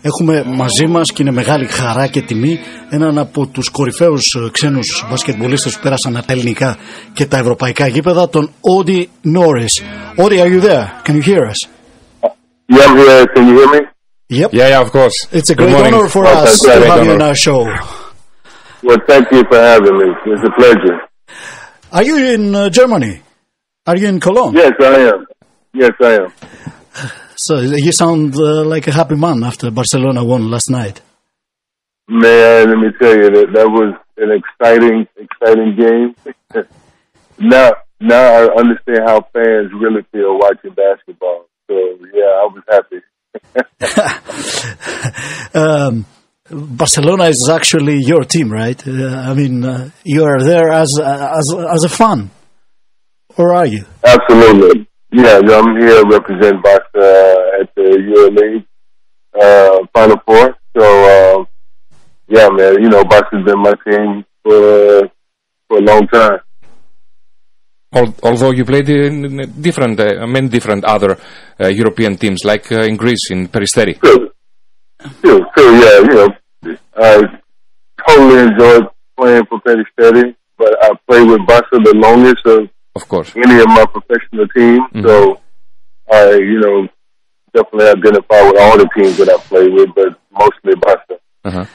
Έχουμε μαζί μας και είναι μεγάλη χαρά και τιμή έναν από τους κορυφαίους ξένους μπασκετμπολίστες που πέρασαν από τα ελληνικά και τα ευρωπαϊκά γήπεδα, τον Onti Noρiς. Onti, are you there? Can you hear us? Yeah, I'm here. Can you hear me? Yep. Yeah, of course. It's a great honor for us to have you on our show. Well, thank you for having me. It's a pleasure. Are you in Germany? Are you in Cologne? Yes, I am. Yes, I am. So you sound like a happy man after Barcelona won last night. Man, let me tell you that was an exciting game. now I understand how fans really feel watching basketball. So yeah, I was happy. Barcelona is actually your team, right? I mean, you are there as a fan, or are you? Absolutely. Yeah, I'm here representing Barca at the EuroLeague Final Four. So yeah, man, you know, Barca's been my team for a long time. Although you played in many different other European teams, like in Greece, in Peristeri. True, yeah, you know, I totally enjoyed playing for Peristeri, but I played with Barca the longest of course, any of my professional teams. Mm-hmm. So I, you know, definitely identify with all the teams that I played with, but mostly Barca. Uh-huh.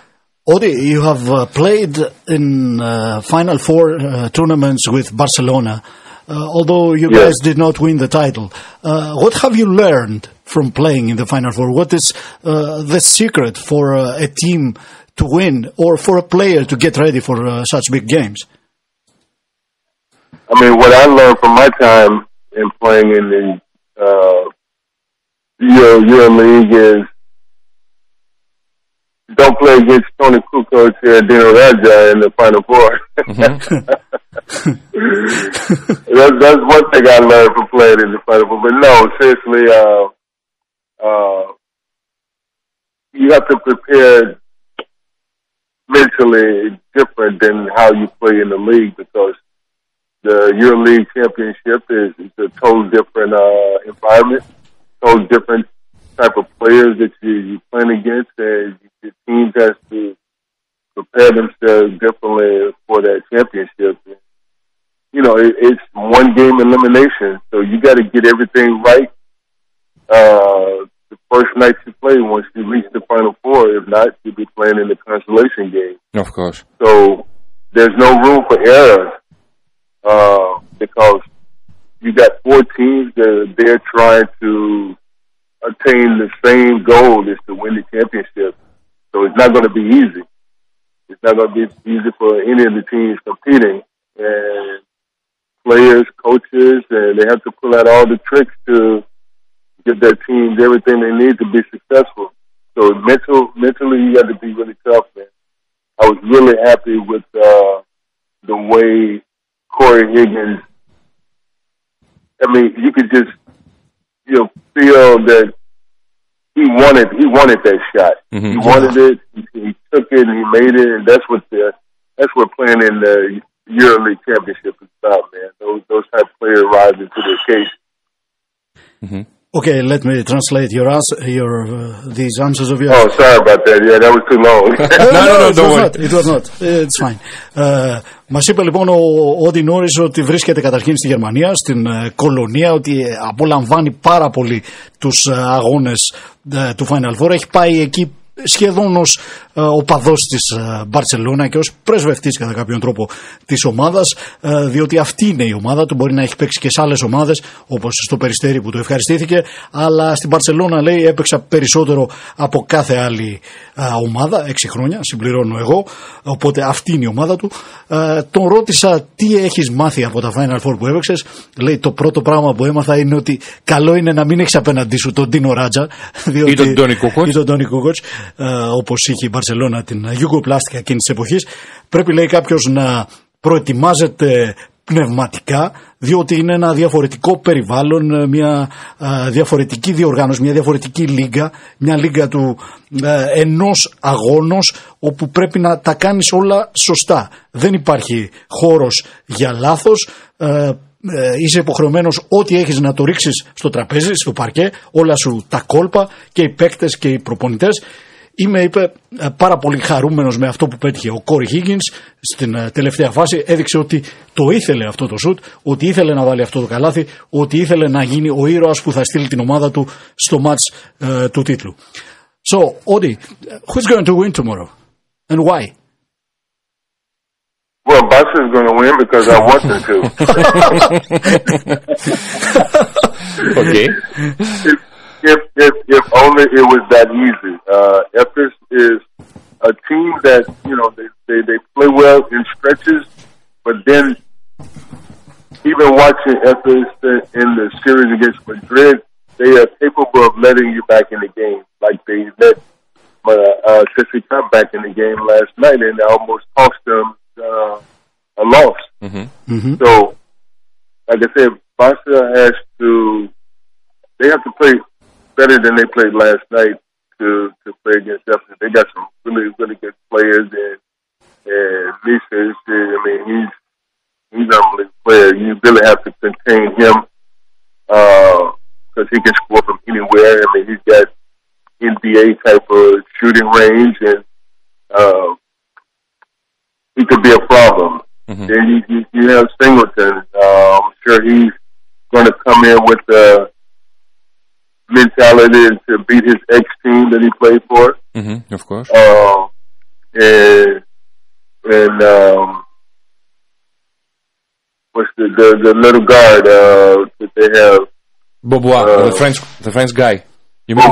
Onti, you have played in Final Four tournaments with Barcelona. Although you guys did not win the title, what have you learned from playing in the Final Four? What is the secret for a team to win or for a player to get ready for such big games? I mean, what I learned from my time in playing in the EuroLeague is don't play against Toni Kukoc and Dino Radja in the Final Four. Mm-hmm. That's one thing I learned from playing in the Final Four. But no, seriously, you have to prepare mentally different than how you play in the league, because the EuroLeague championship is a totally different environment, totally different type of players that you're playing against, and your team has to prepare themselves differently for that championship. You know, it's one game elimination, so you got to get everything right the first night you play once you reach the Final Four. If not, you'll be playing in the consolation game. Of course. So there's no room for errors because you got four teams that they're trying to attain the same goal, is to win the championship. So it's not going to be easy. It's not going to be easy for any of the teams competing. And players, coaches, and they have to pull out all the tricks to give their teams everything they need to be successful. So mentally, you got to be really tough, man. I was really happy with the way Corey Higgins. I mean, you could just, you know, feel that he wanted that shot. Mm-hmm. He wanted it. He took it and he made it, and that's what playing in the EuroLeague championship is about, man. Those type of players rise into the occasion. Mm-hmm. Okay, let me translate these answers of yours. Oh, sorry about that. Yeah, that was too long. No, it was not. It's fine. Μας είπε λοιπόν ο Onti Noρiς ότι βρίσκεται καταρχήν στη Γερμανία, στην κολονία, ότι απολαμβάνει πάρα πολύ τους αγώνες του Final Four. Έχει πάει εκεί σχεδόν ως οπαδός της Μπαρτσελώνα και ως πρεσβευτής κατά κάποιον τρόπο της ομάδας, διότι αυτή είναι η ομάδα του. Μπορεί να έχει παίξει και σε άλλες ομάδες όπως στο Περιστέρι που το ευχαριστήθηκε, αλλά στην Μπαρτσελώνα, λέει, έπαιξα περισσότερο από κάθε άλλη ομάδα, 6 χρόνια συμπληρώνω εγώ, οπότε αυτή είναι η ομάδα του. Τον ρώτησα τι έχεις μάθει από τα Final Four που έπαιξες. Λέει, το πρώτο πράγμα που έμαθα είναι ότι καλό είναι να μην έχεις απέναντί σου τον Dino Radja ή τον Toni Kukoc, όπως είχε η Μπαρσελόνα την Γιουγκοπλάστικα εκείνης της εποχής. Πρέπει, λέει, κάποιος να προετοιμάζεται πνευματικά, διότι είναι ένα διαφορετικό περιβάλλον, μια διαφορετική διοργάνωση, μια διαφορετική λίγα, μια λίγα του ενός αγώνος, όπου πρέπει να τα κάνεις όλα σωστά. Δεν υπάρχει χώρος για λάθος. Είσαι υποχρεωμένος ό,τι έχεις να το ρίξεις στο τραπέζι, στο παρκέ, όλα σου τα κόλπα, και οι παίκτες και οι προπονητές. είμαι, είπε, πάρα πολύ χαρούμενος με αυτό που πέτυχε. Ο Κόρι Χίγκινς στην τελευταία φάση έδειξε ότι το ήθελε αυτό το σουτ, ότι ήθελε να βάλει αυτό το καλάθι, ότι ήθελε να γίνει ο ήρωας που θα στείλει την ομάδα του στο μάτς του τίτλου. So, Odi, who's going to win tomorrow and why? Well, Barca is going to win because I want them to. Okay. If only it was that easy. Efes is a team that, you know, they play well in stretches, but then even watching Efes in the series against Madrid, they are capable of letting you back in the game, like they let Sissy come back in the game last night, and it almost cost them a loss. Mm-hmm. Mm-hmm. So, like I said, Barca they have to play better than they played last night to play against Efes. They got some really, really good players, and Nises, I mean, he's an unbelievable player. You really have to contain him, because he can score from anywhere. I mean, he's got NBA type of shooting range, and he could be a problem. Mm-hmm. Then you have Singleton. I'm sure he's going to come in with the mentality to beat his ex-team that he played for. Mm-hmm. Of course. And what's the little guard that they have? Bobois, the French guy. You mean?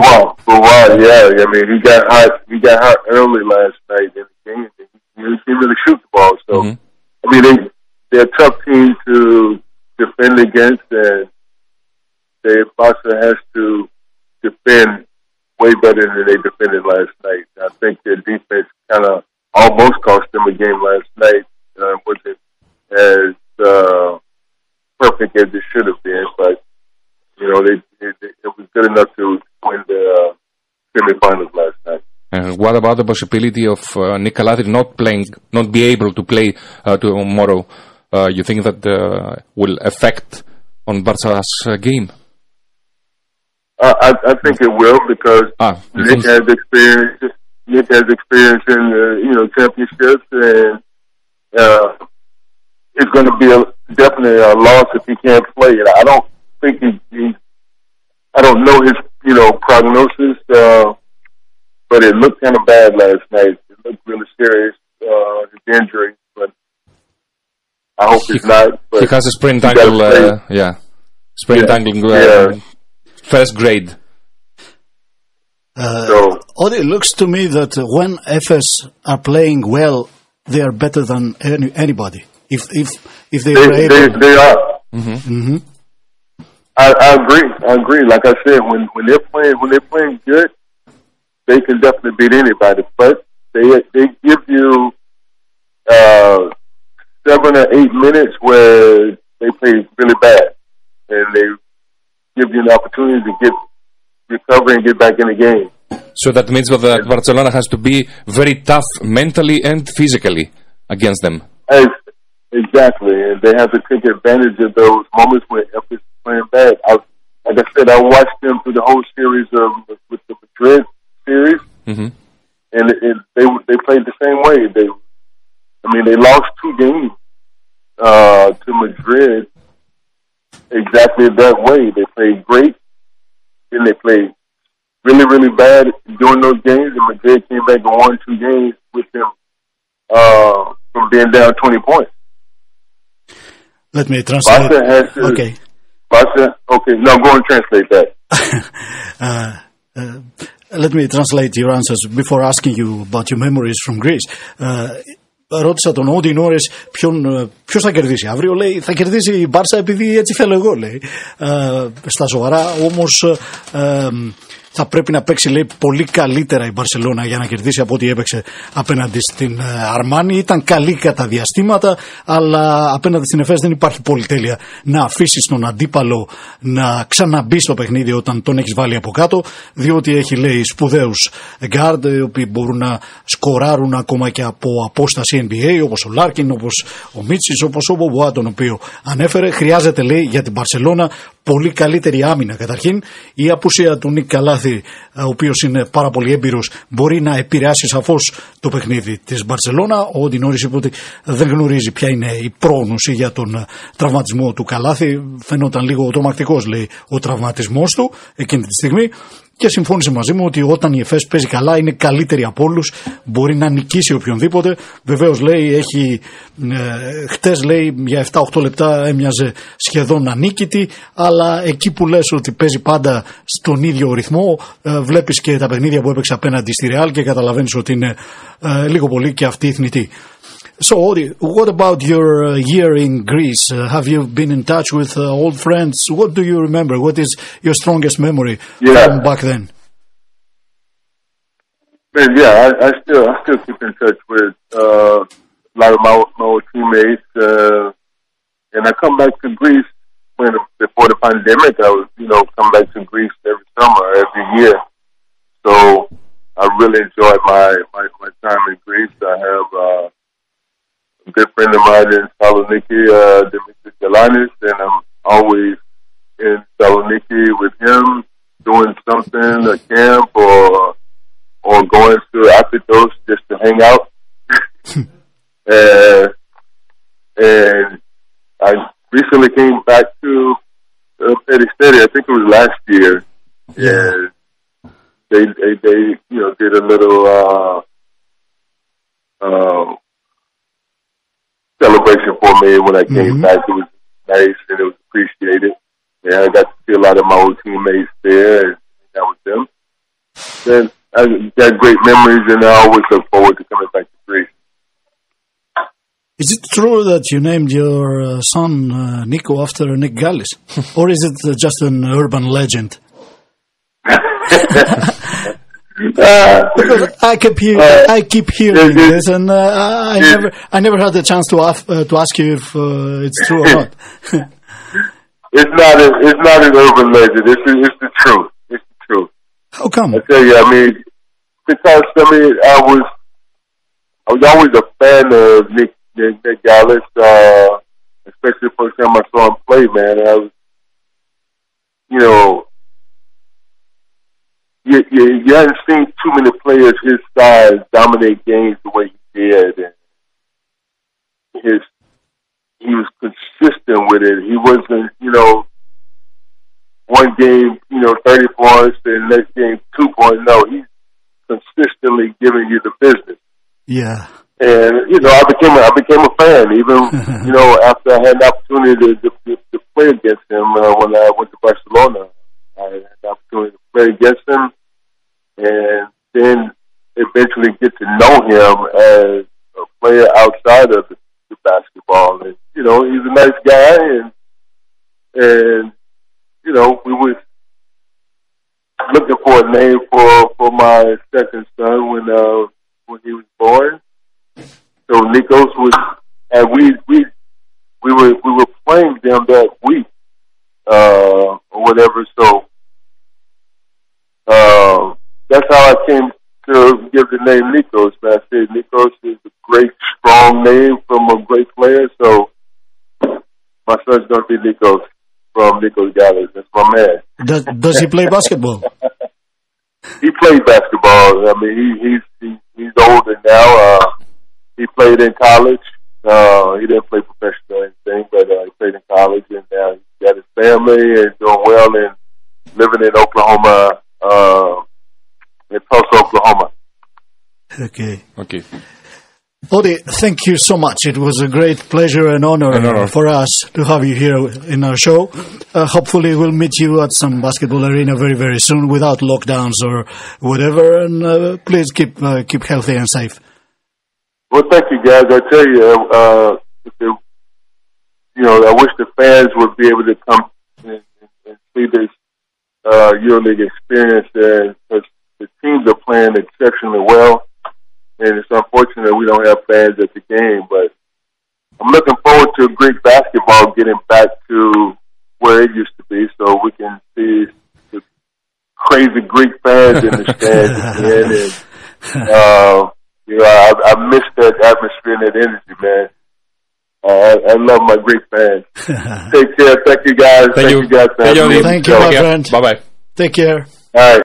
Bobois, yeah. I mean, he got hot early last night in the game. He really shoot the ball. So, Mm-hmm. I mean, they're a tough team to defend against, and Barca has to defend way better than they defended last night. I think their defense kind of almost cost them a game last night. Wasn't as perfect as it should have been, but you know, it was good enough to win the semifinals last night. And what about the possibility of Nick Calatri not be able to play tomorrow? You think that will affect on Barca's game? I think it will, because Nick has experience. Nick has experience in championships, and it's going to be definitely a loss if he can't play. I don't think I don't know his prognosis, but it looked kind of bad last night. It looked really serious, his injury, but I hope it's not. But he has a sprained ankle. Sprained ankle. First grade. It looks to me that when Efes are playing well, they are better than anybody. If they are able, they are. Mm-hmm. Mm-hmm. I agree. Like I said, when they're playing good, they can definitely beat anybody. But they give you 7 or 8 minutes where they play really bad, and they give you an opportunity to recover and get back in the game. So that means that Barcelona has to be very tough mentally and physically against them. Exactly, and they have to take advantage of those moments when Efes is playing bad. Like I said, I watched them through the whole series with the Madrid series, mm-hmm. and they played the same way. They lost 2 games to Madrid exactly that way. They played great, then they played really, really bad during those games, and Madrid came back and won 2 games with them from being down 20 points. Let me translate. No, go and translate that. Let me translate your answers before asking you about your memories from Greece. Ρώτησα τον Onti Noρiς ποιος θα κερδίσει αύριο. Λέει θα κερδίσει η Μπάρσα επειδή έτσι θέλω εγώ, λέει. Στα σοβαρά όμως θα πρέπει να παίξει, λέει, πολύ καλύτερα η Μπαρσελόνα για να κερδίσει από ό,τι έπαιξε απέναντι στην Αρμάνι. Ήταν καλή κατά διαστήματα, αλλά απέναντι στην Εφές δεν υπάρχει πολυτέλεια να αφήσεις τον αντίπαλο να ξαναμπεί στο παιχνίδι όταν τον έχεις βάλει από κάτω, διότι έχει, λέει, σπουδαίους γκάρντ οι οποίοι μπορούν να σκοράρουν ακόμα και από απόσταση NBA, όπως ο Λάρκιν, όπως ο Μίτσις, όπως ο Μπομπουά, τον οποίο ανέφερε. Χρειάζεται, λέει, για την Μπαρσελόνα πολύ καλύτερη άμυνα καταρχήν. Η απουσία του Νικ Καλάθη, ο οποίος είναι πάρα πολύ έμπειρος, μπορεί να επηρεάσει σαφώς το παιχνίδι της Μπαρσελόνα. Ο Onti Noρiς είπε ότι δεν γνωρίζει ποια είναι η πρόγνωση για τον τραυματισμό του Καλάθη. Φαινόταν λίγο τρομακτικός, λέει, ο τραυματισμός του εκείνη τη στιγμή. Και συμφώνησε μαζί μου ότι όταν η ΕΦΕΣ παίζει καλά είναι καλύτερη από όλους, μπορεί να νικήσει οποιονδήποτε. Βεβαίως, λέει, χτες, λέει, για 7-8 λεπτά έμοιαζε σχεδόν ανίκητη, αλλά εκεί που λες ότι παίζει πάντα στον ίδιο ρυθμό, βλέπεις και τα παιχνίδια που έπαιξε απέναντι στη Ρεάλ και καταλαβαίνεις ότι είναι λίγο πολύ και αυτή η θνητή. So, Onti, what about your year in Greece? Have you been in touch with old friends? What do you remember? What is your strongest memory from back then? Man, yeah, I still keep in touch with a lot of my old teammates, and I come back to Greece before the pandemic. I was, come back to Greece every summer, every year. So I really enjoyed my time in Greece. I have a good friend of mine in Saloniki, Dimitris Galanis, and I'm always in Saloniki with him doing something, a camp or going to Athos just to hang out. And I recently came back to Peristeri, I think it was last year, and they did a little celebration for me when I came back. It was nice and it was appreciated. And I got to see a lot of my old teammates there and hang out with them. Then I got great memories, and I always look forward to coming back to Greece. Is it true that you named your son Nico after Nick Gallis? Or is it just an urban legend? Because I keep hearing this, and I never had the chance to ask you if it's true or not. It's not an urban legend. It's the truth. It's the truth. How come? I tell you, because I was always a fan of Nick Gallis, especially the first time I saw him play. Man, I was, you hadn't seen too many players his size dominate games the way he did, and he was consistent with it. He wasn't, one game, 30 points, and next game 2 points. No, he's consistently giving you the business. Yeah. And I became a fan. Even after I had the opportunity to play against him when I went to Barcelona, I had the opportunity to play against him, and then eventually get to know him as a player outside of the basketball. And he's a nice guy, and we was looking for a name for my second son when he was born. So Nikos was, and we were playing them that week, or whatever. So that's how I came to give the name Nikos. And I said Nikos is a great, strong name from a great player. So my son's gonna be Nikos from Nikos Gallis. That's my man. Does he play basketball? He played basketball. He's older now. He played in college. He didn't play professional or anything, but he played in college, and now he's got his family and doing well and living in Oklahoma, in Tulsa, Oklahoma. Okay. Onti, thank you so much. It was a great pleasure and honor for us to have you here in our show. Hopefully we'll meet you at some basketball arena very, very soon without lockdowns or whatever. And please keep healthy and safe. Well, thank you, guys. I tell you, I wish the fans would be able to come and see this EuroLeague experience. Because the teams are playing exceptionally well. And it's unfortunate we don't have fans at the game, but I'm looking forward to Greek basketball getting back to where it used to be, so we can see the crazy Greek fans in the stands again. And I miss that atmosphere and that energy, man. I love my Greek fans. Take care. Thank you guys. Thank you guys. Thank you, my friend. Bye bye. Take care. All right.